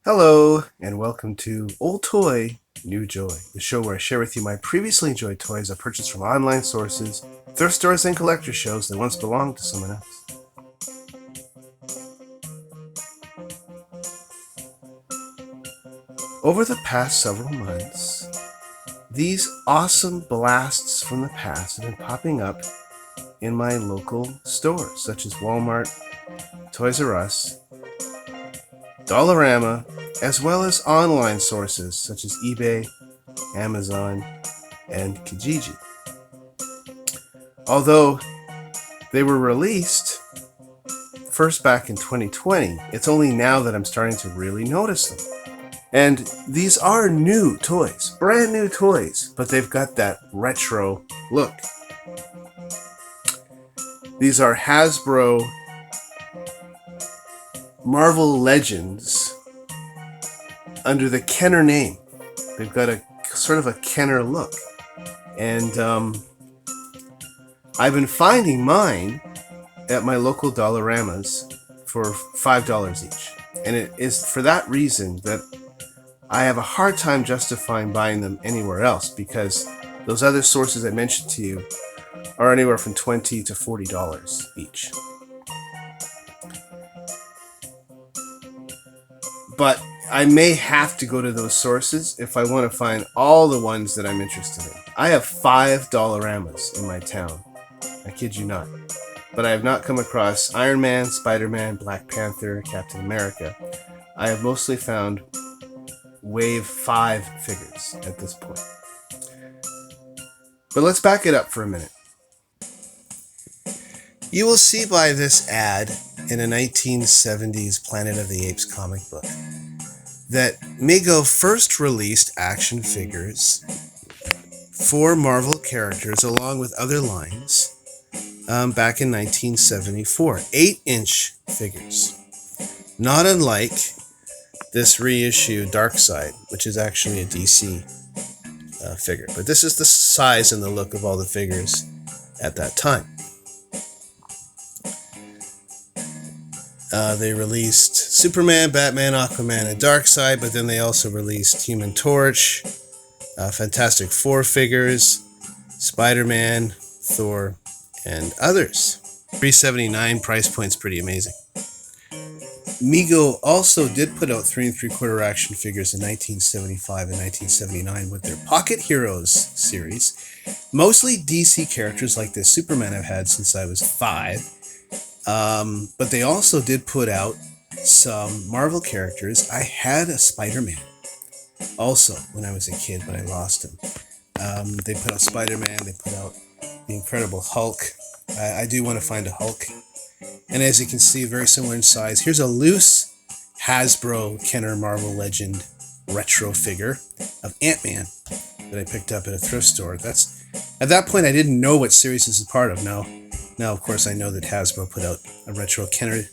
Hello, and welcome to Old Toy, New Joy, the show where I share with you my previously enjoyed toys I purchased from online sources, thrift stores, and collector shows that once belonged to someone else. Over the past several months, these awesome blasts from the past have been popping up in my local stores, such as Walmart, Toys R Us, Dollarama, as well as online sources such as eBay, Amazon, and Kijiji. Although they were released first back in 2020, it's only now that I'm starting to really notice them. And these are new toys, brand new toys, but they've got that retro look. These are Hasbro Marvel Legends under the Kenner name. They've got a sort of a Kenner look. And I've been finding mine at my local Dollaramas for $5 each. And it is for that reason that I have a hard time justifying buying them anywhere else, because those other sources I mentioned to you are anywhere from $20 to $40 each. But I may have to go to those sources if I want to find all the ones that I'm interested in. I have 5 Dollaramas in my town. I kid you not. But I have not come across Iron Man, Spider-Man, Black Panther, Captain America. I have mostly found Wave 5 figures at this point. But let's back it up for a minute. You will see by this ad in a 1970s Planet of the Apes comic book that Mego first released action figures for Marvel characters along with other lines back in 1974. 8-inch figures. Not unlike this reissue Darkseid, which is actually a DC figure. But this is the size and the look of all the figures at that time. They released Superman, Batman, Aquaman, and Darkseid, but then they also released Human Torch, Fantastic Four figures, Spider-Man, Thor, and others. $3.79 price point's pretty amazing. Mego also did put out 3 3/4 action figures in 1975 and 1979 with their Pocket Heroes series. Mostly DC characters like this Superman I've had since I was 5. But they also did put out some Marvel characters. I had a Spider-Man also when I was a kid, but I lost him. They put out Spider-Man, they put out the Incredible Hulk. I do want to find a Hulk. And as you can see, very similar in size. Here's a loose Hasbro Kenner Marvel Legend retro figure of Ant-Man that I picked up at a thrift store. At that point, I didn't know what series this is part of. Now, of course, I know that Hasbro put out a retro Kenner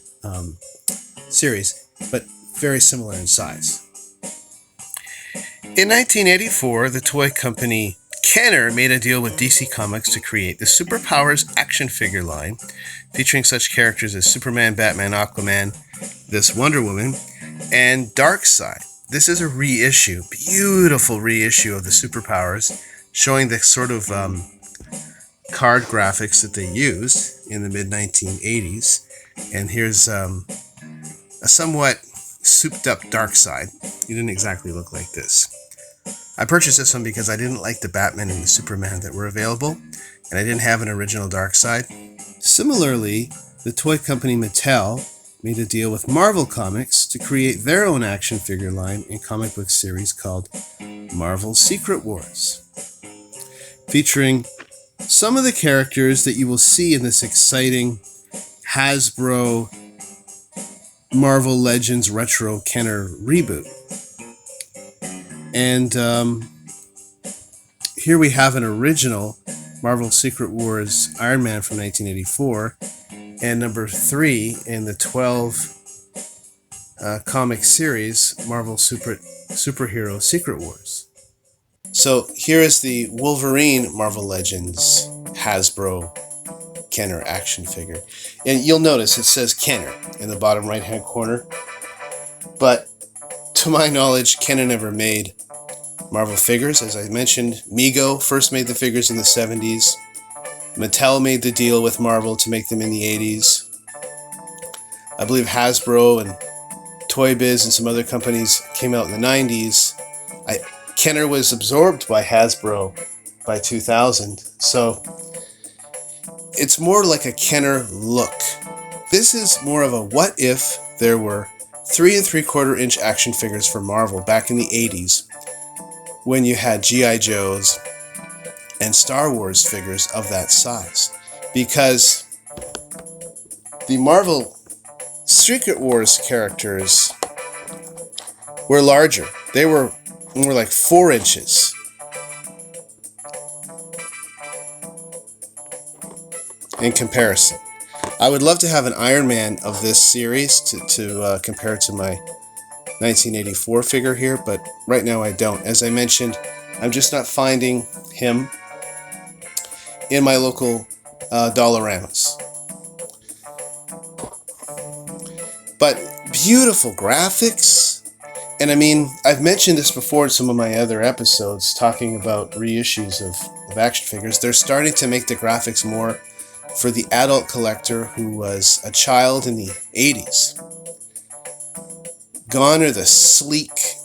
series, but very similar in size. In 1984, the toy company Kenner made a deal with DC Comics to create the Superpowers action figure line, featuring such characters as Superman, Batman, Aquaman, this Wonder Woman, and Darkseid. This is a reissue, beautiful reissue of the Superpowers, showing the sort of card graphics that they used in the mid-1980s. And here's a somewhat souped-up Darkseid. He didn't exactly look like this. I purchased this one because I didn't like the Batman and the Superman that were available, and I didn't have an original Darkseid. Similarly, the toy company Mattel made a deal with Marvel Comics to create their own action figure line and comic book series called Marvel Secret Wars, featuring some of the characters that you will see in this exciting Hasbro Marvel Legends Retro Kenner reboot. And here we have an original Marvel Secret Wars Iron Man from 1984, and number 3 in the 12 comic series Marvel Superhero Secret Wars. So here is the Wolverine Marvel Legends Hasbro Kenner action figure. And you'll notice it says Kenner in the bottom right hand corner. But to my knowledge, Kenner never made Marvel figures. As I mentioned, Mego first made the figures in the 70s. Mattel made the deal with Marvel to make them in the 80s. I believe Hasbro and Toy Biz and some other companies came out in the 90s. Kenner was absorbed by Hasbro by 2000, so it's more like a Kenner look. This is more of a what if there were 3 3/4 inch action figures for Marvel back in the 80s when you had G.I. Joes and Star Wars figures of that size. Because the Marvel Secret Wars characters were larger. They were more like 4 inches. In comparison. I would love to have an Iron Man of this series to compare to my 1984 figure here, but right now I don't. As I mentioned, I'm just not finding him in my local Dollaramas. But beautiful graphics. And I mean, I've mentioned this before in some of my other episodes talking about reissues of action figures. They're starting to make the graphics more for the adult collector who was a child in the 80s. Gone are the sleek,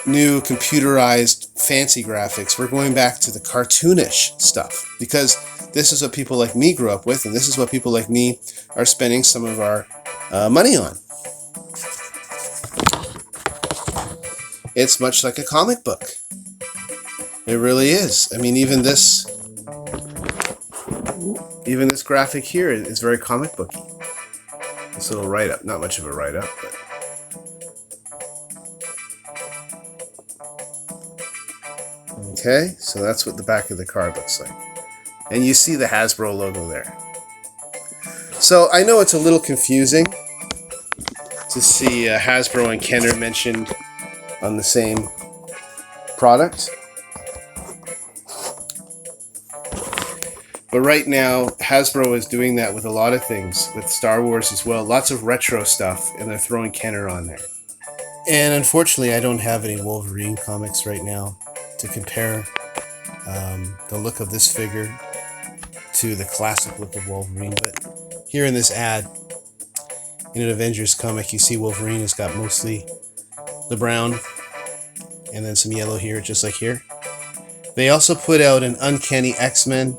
new computerized fancy graphics. We're going back to the cartoonish stuff because this is what people like me grew up with, and this is what people like me are spending some of our money on. It's much like a comic book. It really is. I mean, even this graphic here is very comic booky. This little write-up, not much of a write-up, but okay, so that's what the back of the card looks like. And you see the Hasbro logo there. So I know it's a little confusing to see Hasbro and Kenner mentioned on the same product. But right now, Hasbro is doing that with a lot of things, with Star Wars as well. Lots of retro stuff, and they're throwing Kenner on there. And unfortunately, I don't have any Wolverine comics right now to compare the look of this figure to the classic look of Wolverine. But here in this ad, in an Avengers comic, you see Wolverine has got mostly the brown and then some yellow here, just like here. They also put out an Uncanny X-Men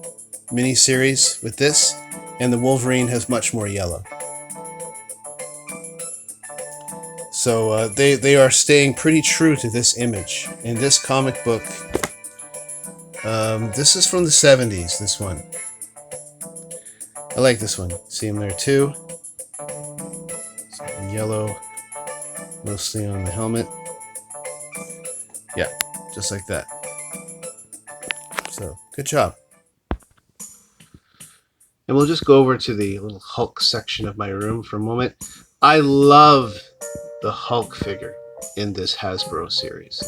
miniseries with this, and the Wolverine has much more yellow. So they are staying pretty true to this image. In this comic book, this is from the 70s, this one. I like this one. See him there too. Some yellow, mostly on the helmet. Yeah, just like that. So, good job. And we'll just go over to the little Hulk section of my room for a moment. I love the Hulk figure in this Hasbro series.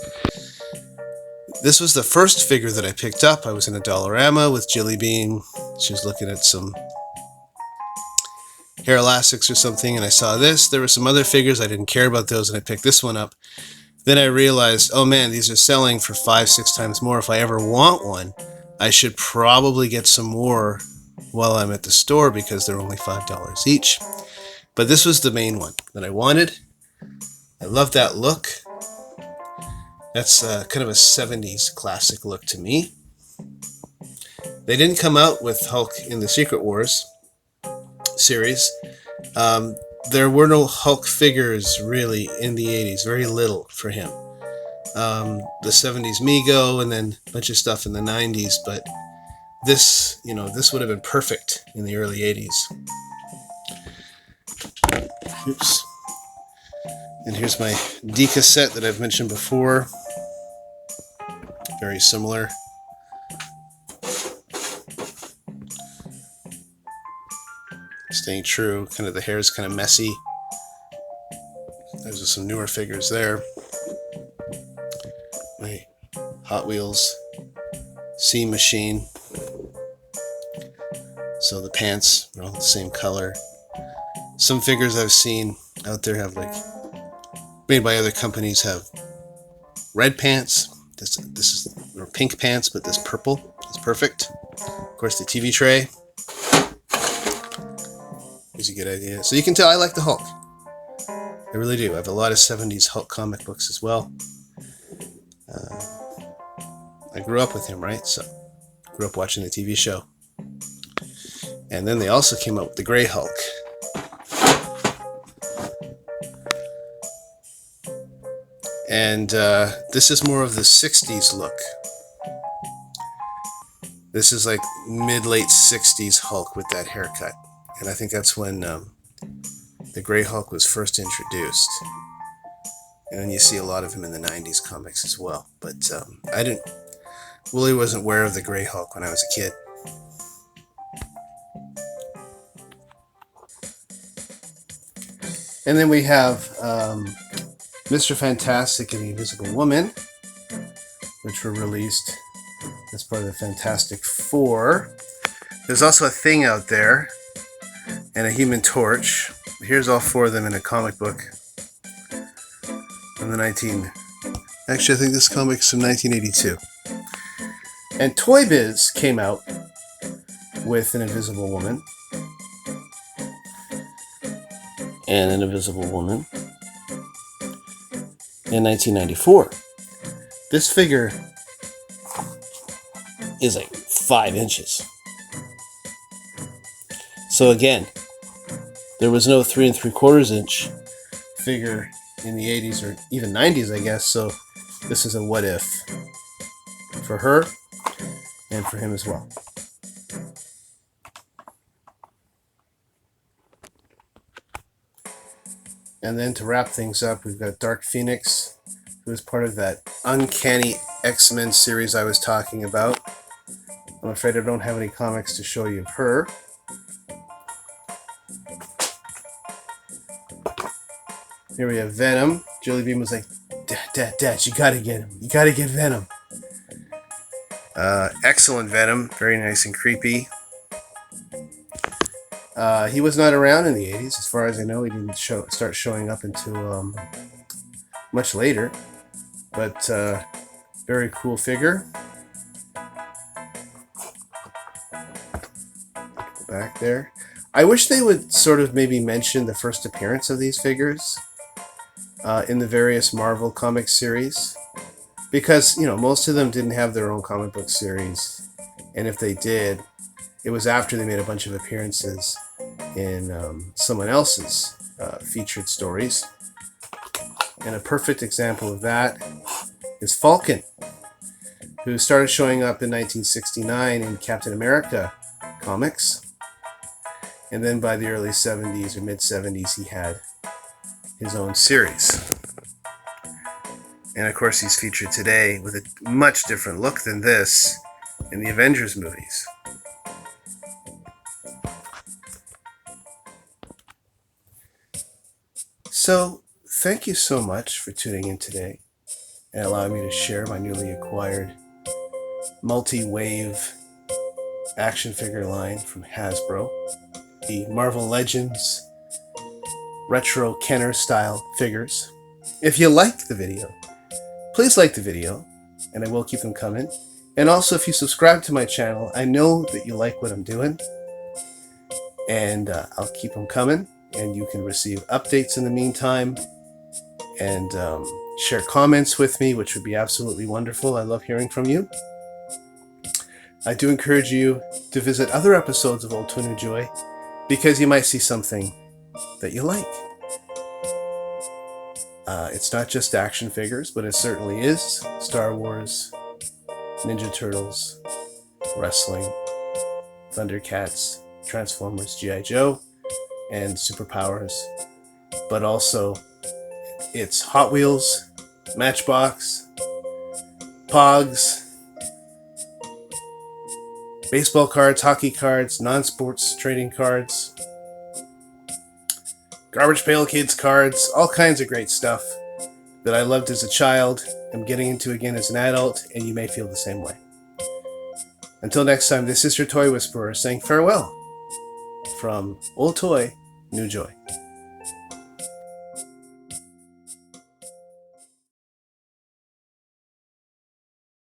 This was the first figure that I picked up. I was in a Dollarama with Jilly Bean. She was looking at some hair elastics or something, and I saw this. There were some other figures. I didn't care about those, and I picked this one up. Then I realized, oh man, these are selling for 5-6 times more. If I ever want one, I should probably get some more while I'm at the store because they're only $5 each. But this was the main one that I wanted. I love that look. That's kind of a 70s classic look to me. They didn't come out with Hulk in the Secret Wars series. There were no Hulk figures really in the 80s, very little for him. The 70s Mego and then a bunch of stuff in the 90s, but this, this would have been perfect in the early 80s. Oops. And here's my D cassette that I've mentioned before. Very similar. Staying true, kind of the hair is kind of messy. There's some newer figures there. My Hot Wheels Steam Machine. So the pants are all the same color. Some figures I've seen out there have like made by other companies have red pants. This is or pink pants, but this purple is perfect. Of course, the TV tray is a good idea. So you can tell I like the Hulk. I really do. I have a lot of 70s Hulk comic books as well. I grew up with him, right? So I grew up watching the TV show. And then they also came out with the Gray Hulk. And this is more of the 60s look. This is like mid-late 60s Hulk with that haircut. And I think that's when the Gray Hulk was first introduced. And then you see a lot of him in the 90s comics as well. But I really wasn't aware of the Gray Hulk when I was a kid. And then we have Mr. Fantastic and the Invisible Woman, which were released as part of the Fantastic Four. There's also a Thing out there, and a Human Torch. Here's all four of them in a comic book from the Actually, I think this comic's from 1982. And Toy Biz came out with an Invisible Woman. And an Invisible Woman in 1994. This figure is like 5 inches. So again, there was no 3 3/4 inch figure in the 80s or even 90s, I guess. So this is a what if for her and for him as well. And then to wrap things up, we've got Dark Phoenix, who is part of that Uncanny X-Men series I was talking about. I'm afraid I don't have any comics to show you of her. Here we have Venom. Julie Beam was like, Dad, you gotta get him. You gotta get Venom. Excellent Venom. Very nice and creepy. He was not around in the 80s. As far as I know, he didn't start showing up until much later. But very cool figure. Back there. I wish they would sort of maybe mention the first appearance of these figures in the various Marvel comic series. Because, you know, most of them didn't have their own comic book series. And if they did, it was after they made a bunch of appearances in someone else's featured stories. And a perfect example of that is Falcon, who started showing up in 1969 in Captain America comics. And then by the early 70s or mid-70s, he had his own series. And of course, he's featured today with a much different look than this in the Avengers movies. So, thank you so much for tuning in today and allowing me to share my newly acquired multi-wave action figure line from Hasbro, the Marvel Legends retro Kenner style figures. If you liked the video, please like the video, and I will keep them coming. And also, if you subscribe to my channel, I know that you like what I'm doing, and I'll keep them coming. And you can receive updates in the meantime, and share comments with me, which would be absolutely wonderful. I love hearing from you. I do encourage you to visit other episodes of Old to New Joy, because you might see something that you like. It's not just action figures, but it certainly is Star Wars, Ninja Turtles, wrestling, Thundercats, Transformers, G.I. Joe, and Superpowers. But also, it's Hot Wheels, Matchbox, Pogs, baseball cards, hockey cards, non-sports trading cards, Garbage Pail Kids cards, all kinds of great stuff that I loved as a child, I'm getting into again as an adult, and you may feel the same way. Until next time, this is your Toy Whisperer saying farewell from Old Toy, New Joy.